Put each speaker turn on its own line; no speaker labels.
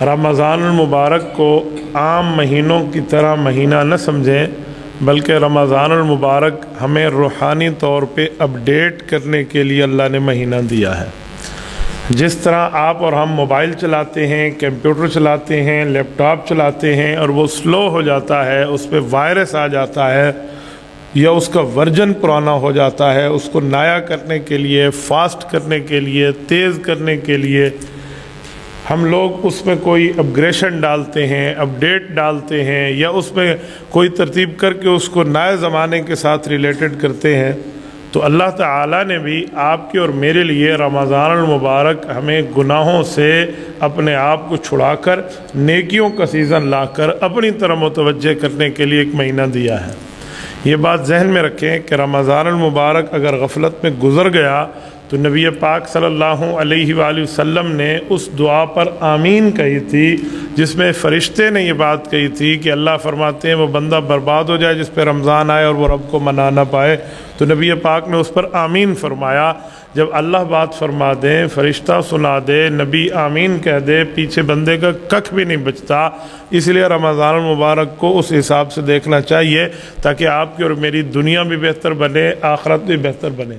रमज़ान मुबारक को आम महीनों की तरह महीना न समझें, बल्कि रमज़ान मुबारक हमें रूहानी तौर पे अपडेट करने के लिए अल्लाह ने महीना दिया है। जिस तरह आप और हम मोबाइल चलाते हैं, कंप्यूटर चलाते हैं, लैपटॉप चलाते हैं और वो स्लो हो जाता है, उस पर वायरस आ जाता है या उसका वर्जन पुराना हो जाता है, उसको नया करने के लिए, फास्ट करने के लिए, तेज़ करने के लिए हम लोग उसमें कोई अपग्रेशन डालते हैं, अपडेट डालते हैं या उसमें कोई तरतीब करके उसको नए ज़माने के साथ रिलेटेड करते हैं। तो अल्लाह ताला ने भी आपके और मेरे लिए रमज़ान मुबारक हमें गुनाहों से अपने आप को छुड़ाकर नेकियों का सीज़न लाकर अपनी तरफ मुतवज्जे करने के लिए एक महीना दिया है। ये बात जहन में रखें कि रमज़ान मुबारक अगर गफलत में गुज़र गया तो नबी पाक सल्लल्लाहु अलैहि वसल्लम ने उस दुआ पर आमीन कही थी, जिसमें फ़रिश्ते ने ये बात कही थी कि अल्लाह फरमाते हैं वो बंदा बर्बाद हो जाए जिस पर रमज़ान आए और वो रब को मना ना पाए। तो नबी पाक ने उस पर आमीन फरमाया। जब अल्लाह बात फरमा दे, फ़रिश्ता सुना दे, नबी आमीन कह दे, पीछे बंदे का कख भी नहीं बचता। इसलिए रमज़ान मुबारक को उस हिसाब से देखना चाहिए ताकि आपकी और मेरी दुनिया भी बेहतर बने, आखिरत भी बेहतर बने।